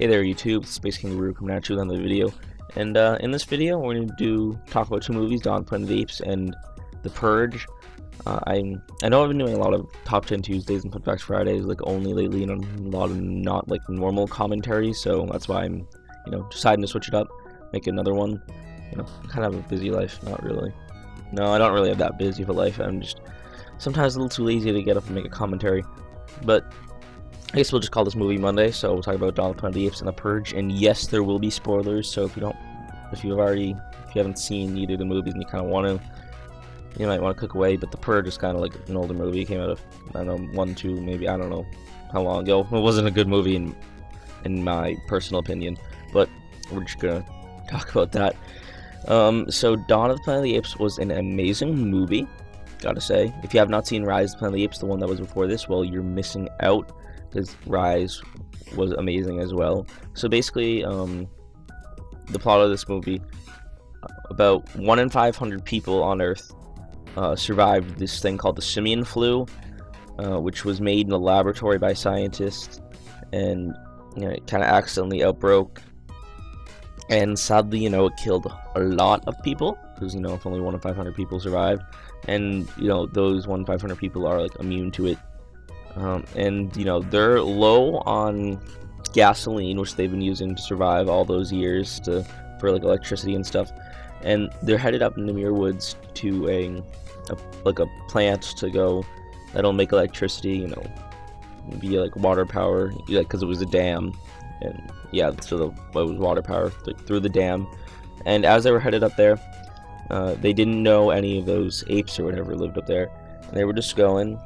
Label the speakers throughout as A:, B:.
A: Hey there YouTube, it's Space Kangaroo coming at you with another video. And in this video we're going to talk about two movies, Dawn of the Planet of the Apes and The Purge. I know I've been doing a lot of top 10 Tuesdays and Fun Facts Fridays like only lately, and a lot of not like normal commentary, so that's why I'm deciding to switch it up, make another one. I kind of have a busy life. Not really. No, I don't really have that busy of a life. I'm just sometimes a little too lazy to get up and make a commentary. But I guess we'll just call this movie Monday, so we'll talk about Dawn of the Planet of the Apes and The Purge. And yes, there will be spoilers, so if you haven't seen either of the movies and you kind of want to, you might want to click away. But The Purge is kind of like an older movie. It came out of, I don't know, 1, 2, maybe, I don't know how long ago. It wasn't a good movie in my personal opinion, but we're just gonna talk about that. So Dawn of the Planet of the Apes was an amazing movie, gotta say. If you have not seen Rise of the Planet of the Apes, the one that was before this, well, you're missing out, because Rise was amazing as well. So basically, the plot of this movie, about 1 in 500 people on Earth survived this thing called the simian flu, which was made in a laboratory by scientists, and it kind of accidentally outbroke. And sadly, it killed a lot of people, because, if only 1 in 500 people survived, and, those 1 in 500 people are, like, immune to it. And, they're low on gasoline, which they've been using to survive all those years for, like, electricity and stuff. And they're headed up in the Muir Woods to a plant to go that'll make electricity, via, like, water power, because it was a dam. And yeah, so it was water power through the dam. And as they were headed up there, they didn't know any of those apes or whatever lived up there. And they were just going,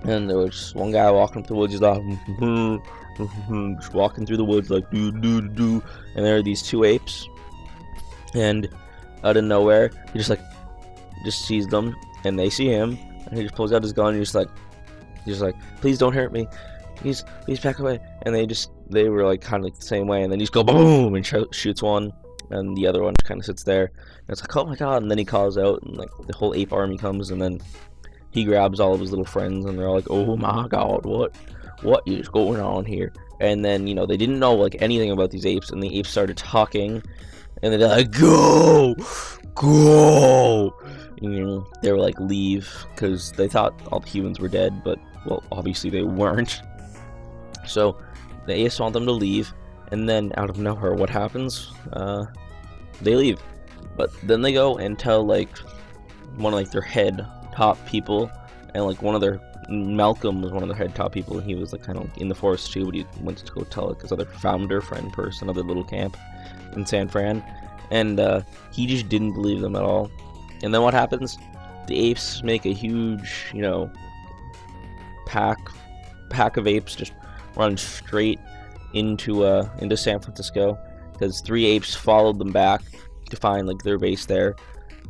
A: and there was one guy walking up the woods, he's like, just walking through the woods like do do do. And there are these 2 apes, and out of nowhere, he just sees them, and they see him, and he just pulls out his gun, and he's like, please don't hurt me. Please back away. And they were like kind of like the same way, and then he just go boom and shoots one, and the other one kind of sits there, and it's like, oh my god. And then he calls out, and like the whole ape army comes, and then he grabs all of his little friends, and they're all like, oh my god, what is going on here? And then they didn't know like anything about these apes, and the apes started talking, and they're like, go. They were like, leave, because they thought all the humans were dead, but well, obviously they weren't. So the apes want them to leave, and then out of nowhere, what happens? They leave, but then they go and tell like one of like their head top people, and like Malcolm was one of their head top people, and he was like kind of in the forest too, but he went to go tell like his other founder friend person of the little camp in San Fran, and he just didn't believe them at all. And then what happens? The apes make a huge, pack of apes just run straight into San Francisco, because 3 apes followed them back to find like their base there.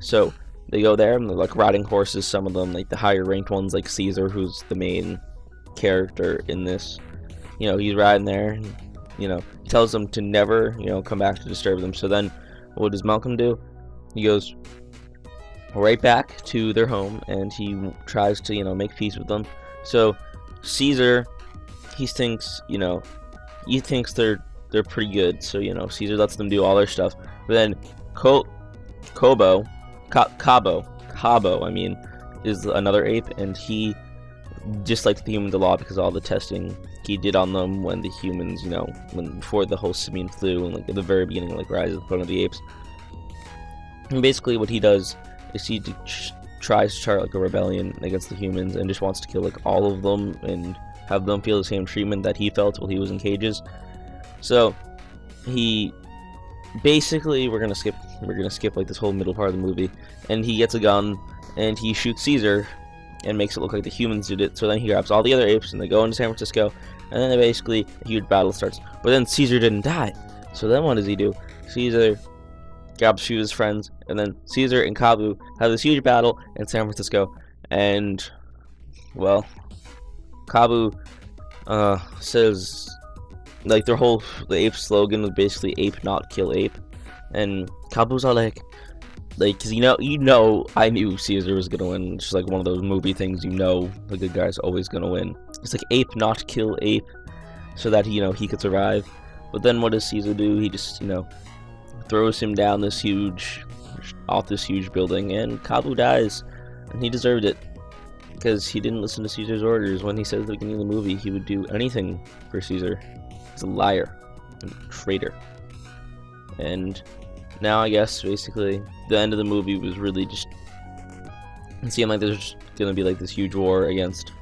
A: So they go there, and they're like riding horses, some of them like the higher ranked ones, like Caesar, who's the main character in this. He's riding there, and, tells them to never come back to disturb them. So then what does Malcolm do? He goes right back to their home, and he tries to make peace with them. So Caesar, he thinks they're pretty good, so Caesar lets them do all their stuff. But then Cabo, I mean, is another ape, and he dislikes the humans a lot because of all the testing he did on them when the humans, before the whole simian flu, and like at the very beginning, like Rise of the Planet of the Apes. And basically what he does is he tries to start like a rebellion against the humans, and just wants to kill like all of them and have them feel the same treatment that he felt while he was in cages. So he basically, we're gonna skip like this whole middle part of the movie, and he gets a gun and he shoots Caesar and makes it look like the humans did it. So then he grabs all the other apes, and they go into San Francisco, and then basically a huge battle starts. But then Caesar didn't die, so then what does he do? Caesar grabs a few of his friends, and then Caesar and Cabo have this huge battle in San Francisco. And well, Cabo says like the ape slogan was basically ape not kill ape, and Cabo's all like because I knew Caesar was gonna win. It's just like one of those movie things, the good guy's always gonna win. It's like ape not kill ape, so that he could survive. But then what does Caesar do? He just, throws him down off this huge building, and Kabu dies, and he deserved it because he didn't listen to Caesar's orders. When he said at the beginning of the movie he would do anything for Caesar, he's a liar and a traitor. And now I guess basically the end of the movie was really just it seemed like there's gonna be like this huge war against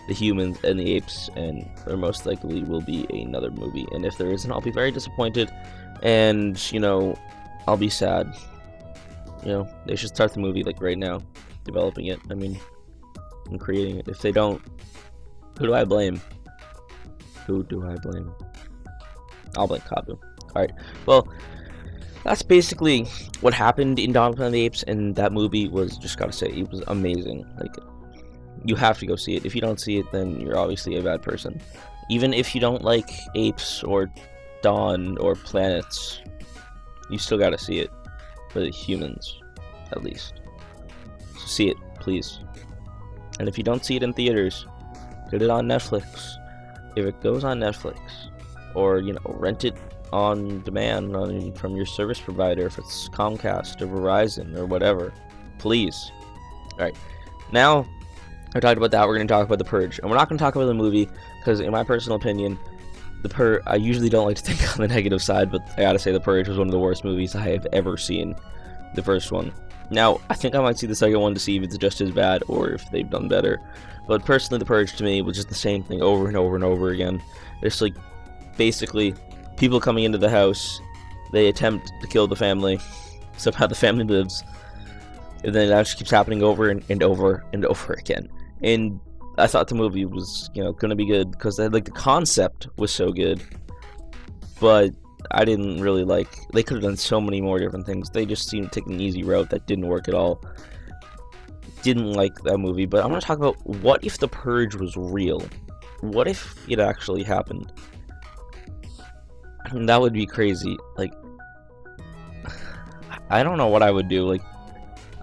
A: the humans and the apes, and there most likely will be another movie, and if there isn't, I'll be very disappointed, and I'll be sad. They should start the movie like right now, developing it, and creating it. If they don't, who do I blame? I'll blame Kabu. Alright, well, that's basically what happened in Dawn of the Planet of the Apes, and that movie was, just gotta say, it was amazing. Like, you have to go see it. If you don't see it, then you're obviously a bad person. Even if you don't like apes or Dawn or planets, you still gotta see it. For the humans, at least. So see it, please. And if you don't see it in theaters, get it on Netflix. If it goes on Netflix, or rent it on demand from your service provider, if it's Comcast or Verizon or whatever, please. Alright, now I talked about that, we're going to talk about The Purge. And we're not going to talk about the movie, because in my personal opinion, I usually don't like to think on the negative side, but I gotta say The Purge was one of the worst movies I have ever seen. The first one. Now, I think I might see the second one to see if it's just as bad or if they've done better. But personally, The Purge to me was just the same thing over and over and over again. It's like, basically, people coming into the house, they attempt to kill the family, somehow the family lives, and then that just keeps happening over and over and over again. And I thought the movie was, gonna be good, because the concept was so good, but I didn't really they could have done so many more different things. They just seemed to take an easy route that didn't work at all. Didn't like that movie, but I'm gonna talk about what if The Purge was real? What if it actually happened? And that would be crazy. I don't know what I would do.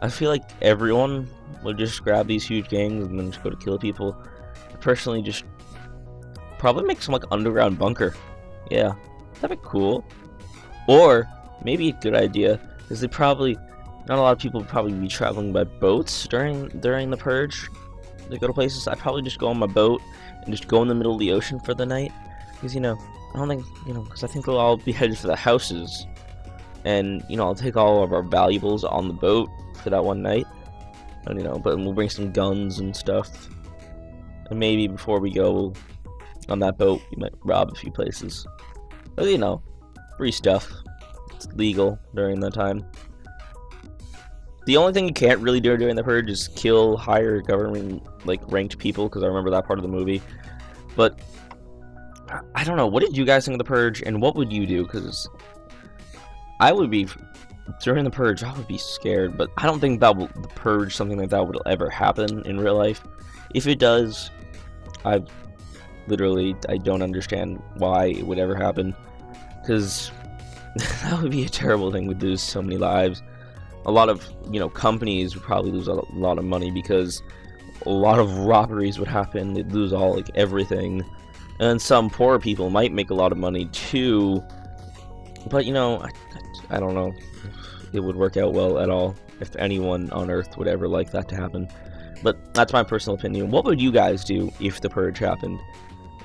A: I feel like everyone would just grab these huge gangs and then just go to kill people. I personally just probably make some underground bunker. Yeah, that'd be cool. Or maybe a good idea is not a lot of people would probably be traveling by boats during the Purge. They go to places. I'd probably just go on my boat and just go in the middle of the ocean for the night, because I don't think because I think they'll all be headed for the houses, and I'll take all of our valuables on the boat for that one night. And but we'll bring some guns and stuff, and maybe before we go on that boat we might rob a few places, but free stuff. It's legal during that time. The only thing you can't really do during the Purge is kill higher government ranked people, because I remember that part of the movie. But I don't know, what did you guys think of the Purge, and what would you do? Because I would be during the Purge, I would be scared, but I don't think the Purge, something like that, would ever happen in real life. If it does, I don't understand why it would ever happen, because that would be a terrible thing. We'd lose so many lives. A lot of, companies would probably lose a lot of money, because a lot of robberies would happen. They'd lose all, everything. And some poor people might make a lot of money, too. But, I don't know if it would work out well at all, if anyone on Earth would ever like that to happen. But that's my personal opinion. What would you guys do if the Purge happened?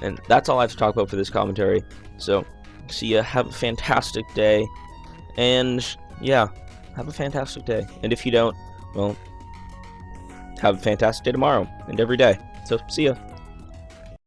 A: And that's all I have to talk about for this commentary. So, see ya. Have a fantastic day. And, yeah, have a fantastic day. And if you don't, well, have a fantastic day tomorrow and every day. So, see ya.